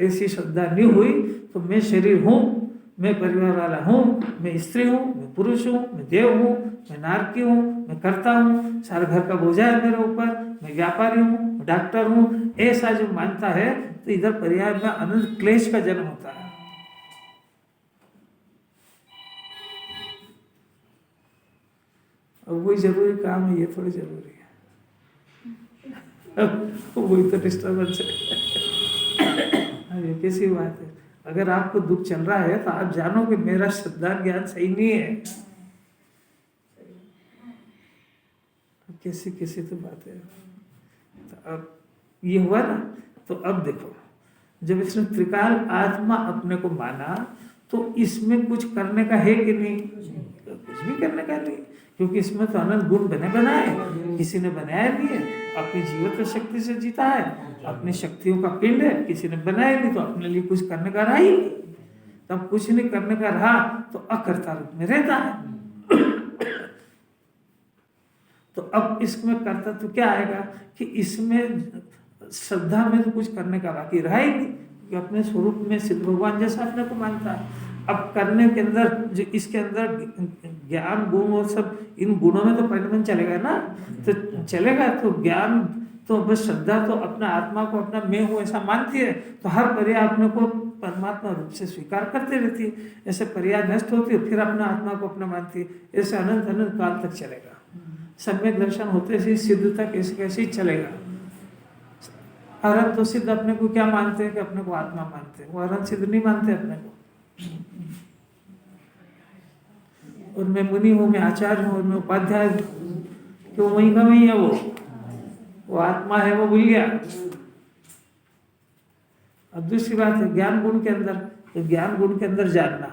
ऐसी श्रद्धा नहीं हुई तो मैं शरीर हूँ, मैं परिवार वाला हूँ, मैं स्त्री हूँ, मैं पुरुष हूँ, मैं देव हूँ, मैं नारकी हूँ, मैं करता हूँ, सारा घर का बोझा है मेरे ऊपर, मैं व्यापारी हूँ, डॉक्टर हूँ, ऐसा जो मानता है तो इधर पर्याय में अनंत क्लेश का जन्म होता है। और वही जरूरी काम है, ये थोड़ी जरूरी है। वही तो डिस्टर्बेंस है। ये कैसी बात है, अगर आपको दुख चल रहा है तो आप जानो कि मेरा श्रद्धा ज्ञान सही नहीं है। कैसी कैसी तो बात है। तो अब ये हुआ ना, तो अब देखो, जब इसने त्रिकाल आत्मा अपने को माना तो इसमें कुछ करने का है कि नहीं? कुछ भी करने का नहीं, क्योंकि इसमें तो अनंत गुण बने बनाए, किसी ने बनाया नहीं है, अपनी जीवत्व शक्ति से जीता है, अपनी शक्तियों का पिंड है, किसी ने बनाया नहीं, तो अपने लिए कुछ करने का रहा ही नहीं। तब कुछ नहीं करने का रहा तो अकर्ता रूप में रहता है। तो अब इसमें कर्ता तो क्या आएगा कि इसमें श्रद्धा में तो कुछ करने का बाकी रहा ही नहीं, कि अपने स्वरूप में सिद्ध भगवान जैसा अपने को मानता है। अब करने के अंदर जो इसके अंदर ज्ञान गुण और सब, इन गुणों में तो परिणमन चलेगा ना, तो चलेगा तो ज्ञान तो बस श्रद्धा तो अपना आत्मा को अपना मैं हूँ ऐसा मानती है, तो हर पर्याय अपने को परमात्मा रूप से स्वीकार करते रहती है। ऐसे पर्याय नष्ट होती है, फिर अपना आत्मा को अपना मानती है, ऐसे अनंत अनंत काल तक चलेगा। सम्यक दर्शन होते से सिद्ध तक ऐसे कैसे ही चलेगा। अरहंत तो सिद्ध अपने को क्या मानते हैं कि अपने को आत्मा मानते हैं, वो अरहंत सिद्ध नहीं मानते अपने को। और मैं मुनि हूँ, मैं आचार्य हूँ, मैं उपाध्याय हूँ, तो वहीं का वहीं है, वो आत्मा है, वो भूल गया। अब दूसरी बात है ज्ञान गुण के अंदर, तो ज्ञान गुण के अंदर जानना,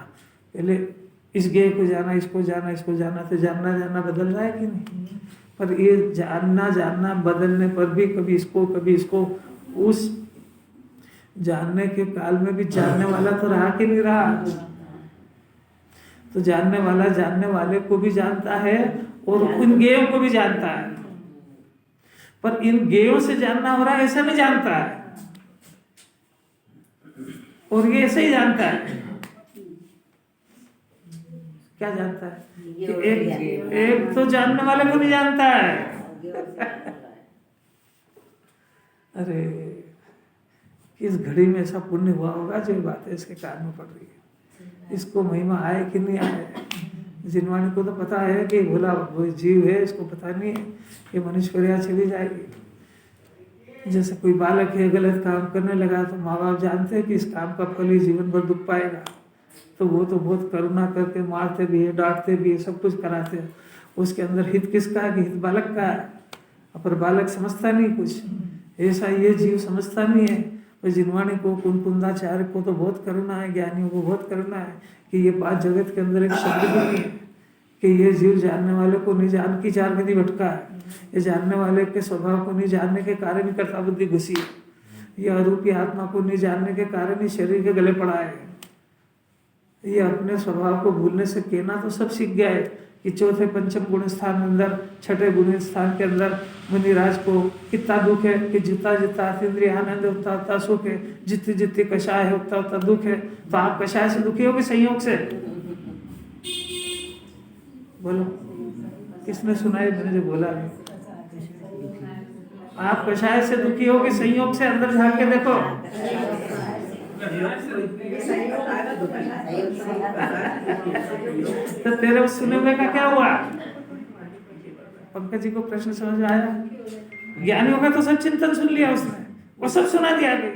पहले इस गेय को जाना, इसको जाना, इसको जाना, तो जानना जानना बदल रहा है कि नहीं? पर ये जानना जानना बदलने पर भी कभी इसको उस जानने के काल में भी जानने वाला तो रहा कि नहीं रहा। तो जानने वाला जानने वाले को भी जानता है और उन गेयों को भी जानता है, पर इन गेयों से जानना हो रहा है ऐसा नहीं जानता है, और ये ऐसे ही जानता है। क्या जानता है कि एक तो जानने वाले को नहीं जानता है। अरे किस घड़ी में ऐसा पुण्य हुआ होगा जो ये बात है इसके कान में पड़ रही है। इसको महिमा आए कि नहीं आए, जिनवाणी को तो पता है कि भोला वो जीव है, इसको पता नहीं है कि मनुष्य चली जाएगी। जैसे कोई बालक है गलत काम करने लगा तो माँ बाप जानते हैं कि इस काम का फल ही जीवन भर दुख पाएगा, तो वो तो बहुत करुणा करके मारते भी है, डांटते भी है, सब कुछ कराते हैं। उसके अंदर हित किसका है कि हित बालक का है, पर बालक समझता नहीं कुछ। ऐसा ये जीव समझता नहीं है। और जिनवाणी को कुंदाचार्य को तो बहुत करुणा है, ज्ञानियों को बहुत करुणा है कि ये बात जगत के अंदर एक शब्द भी नहीं है कि ये जीव जानने वाले को नहीं जान की चार गति भटका है। ये जानने वाले के स्वभाव को नहीं जानने के कारण ही कर्ता बुद्धि घुसी है। ये अरूपी आत्मा को नहीं जानने के कारण ही शरीर के गले पड़ा है। ये अपने स्वभाव को भूलने से कहना तो सब सीख गया है कि चौथे पंचम गुण स्थान अंदर, छठे गुण स्थान के अंदर मुनिराज को कितना दुख है कि जितना जितना इंद्रिय आनंद है उतना उतना सुख है, जितनी जितनी कषाय है उतना उतना दुख है। तो आप कषाय से दुखी हो कि संयोग से? बोलो, किसने सुना है? मैंने जो बोला है, आप कषाय से दुखी हो कि संयोग से? अंदर झांक के देखो। तो तेरे सुने हुए का क्या हुआ? पंकज जी को प्रश्न समझ में आया? ज्ञानियों का तो सब चिंतन सुन लिया उसने, वो सब सुना दिया आगे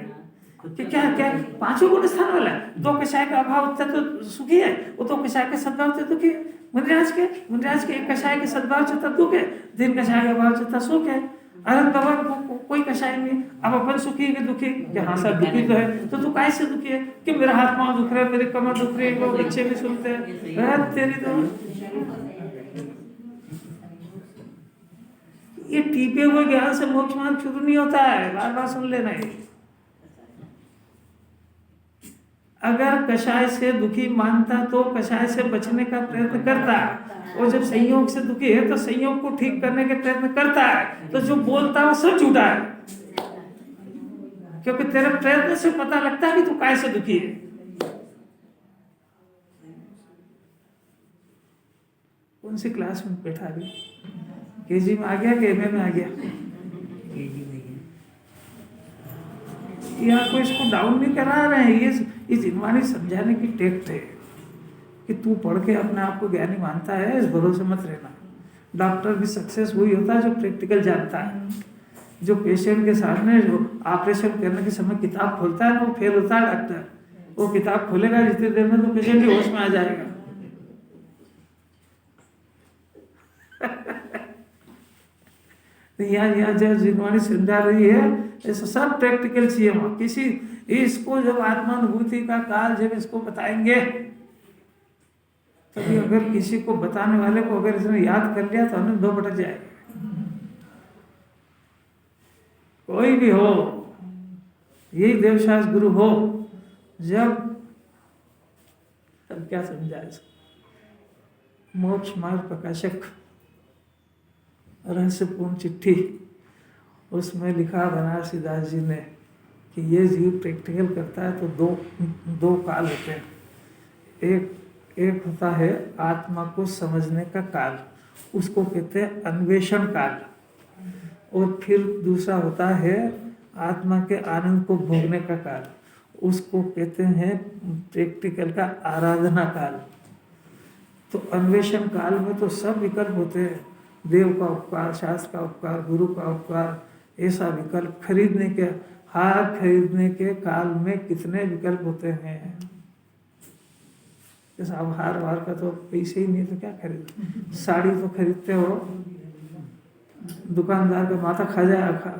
कि क्या क्या पांचों गुण स्थान वाला है। दो कषाय का अभाव होता तो सुखी है, वो तो कषाय के सद्भाव से दुखी है। मुनिराज के एक कषाय के सद्भाव से दुख है, 3 कषाय के अभाव से सुख है। अनंत बाबा कोई कषाय नहीं। अब अपन सुखी है कि दुखी? कि हाँ सर दुखी तो है। तो तू काय से दुखी है? कि मेरा हाथ पांव दुख रहा है, मेरी कमर दुख रही है, वो बच्चे भी सुनते हैं। तेरी तो ये टीपे हुए ज्ञान से मोक्ष मार्ग शुरू नहीं होता है, बार बार सुन लेना है। अगर कषाय से दुखी मानता तो कषाय से बचने का प्रयत्न करता, और जब संयोग से दुखी है तो संयोग को ठीक करने के प्रयत्न करता है। तो जो बोलता है वो सब झूठा है, क्योंकि तेरे प्रयत्न से पता लगता है कि तू काय से दुखी है। कौन सी क्लास में बैठा अभी? केजी में आ गया कि एमए में आ गया? यहाँ कोई इसको डाउन नहीं करा रहे हैं। ये जिनवानी समझाने की टेक्ट है कि तू पढ़ के अपने आप को ज्ञानी मानता है, इस भरोसे मत रहना। डॉक्टर भी सक्सेस वही होता है जो प्रैक्टिकल जानता है। जो पेशेंट के सामने जो ऑपरेशन करने के समय किताब खोलता है वो फेल होता है डॉक्टर। वो किताब खोलेगा जितनी देर में तो पेशेंट ही होश में आ जाएगा। यहाँ जो जिनवानी समझा रही है ऐसा सब प्रैक्टिकल चाहिए। वहाँ किसी इसको जब आत्मानुभूति का काल जब इसको बताएंगे तभी अगर किसी को बताने वाले को अगर इसने याद कर लिया तो हमें 2 भटक जाएगा। कोई भी हो, यही देवशास्त्र गुरु हो, जब तब क्या समझा इसको? मोक्ष मार्ग प्रकाशक रहस्यपूर्ण चिट्ठी, उसमें लिखा बनारसी दास जी ने कि ये जीव प्रैक्टिकल करता है तो दो काल होते हैं। एक होता है आत्मा को समझने का काल, उसको कहते हैं अन्वेषण काल। और फिर दूसरा होता है आत्मा के आनंद को भोगने का काल, उसको कहते हैं प्रैक्टिकल का आराधना काल। तो अन्वेषण काल में तो सब विकल्प होते हैं, देव का उपकार, शास्त्र का उपकार, गुरु का उपकार, ऐसा विकल्प। खरीदने के हार खरीदने के काल में कितने विकल्प होते हैं। जैसे अब हार वार का तो पैसे ही नहीं तो क्या खरीद। साड़ी तो खरीदते हो, दुकानदार का माथा खा जाएगा।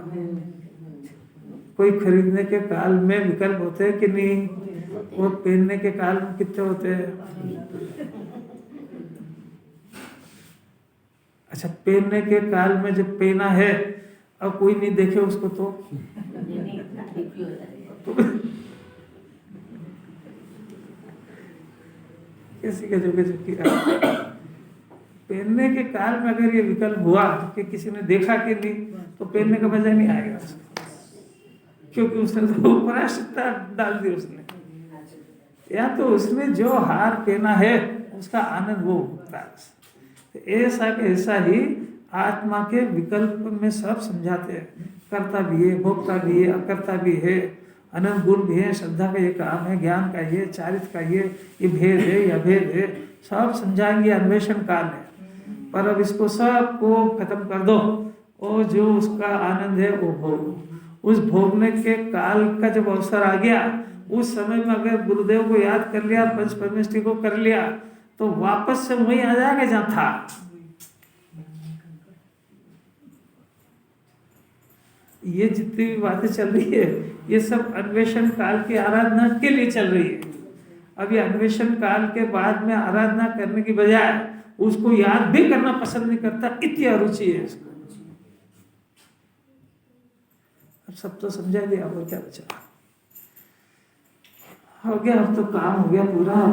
कोई खरीदने के काल में विकल्प होते हैं कि नहीं? और पहनने के काल में कितने होते हैं? अच्छा, पहनने के काल में जब पहना है अब कोई नहीं देखे उसको तो कैसी पहनने के काल में अगर ये विकल्प हुआ कि किसी ने देखा कि नहीं तो पहनने का मजा नहीं आएगा उसको, क्योंकि उसने तो पराश्रितता डाल दी उसने। या तो उसने जो हार पहना है उसका आनंद वो होता है। ऐसा के ऐसा ही आत्मा के विकल्प में सब समझाते हैं। कर्ता भी है, भोक्ता भी है, अकर्ता भी है, अनंत गुण भी है, श्रद्धा का ये काम है, ज्ञान का ये, चारित्र का ये भेद है, यह भेद है, सब समझाएंगे। अन्वेषण काल है, पर अब इसको सबको खत्म कर दो और जो उसका आनंद है वो भोग। उस भोगने के काल का जब अवसर आ गया, उस समय में अगर गुरुदेव को याद कर लिया, पंच परमेष्टि को कर लिया, तो वापस से वही आ जाएगा जहाँ था। ये जितनी भी बातें चल रही है ये सब अन्वेषण काल की आराधना के लिए चल रही है। अब ये अन्वेषण काल के बाद में आराधना करने की बजाय उसको याद भी करना पसंद नहीं करता, इतनी अरुचि है इसको। अब सब तो समझा दिया, और क्या बचा? हो गया, अब तो काम हो गया पूरा।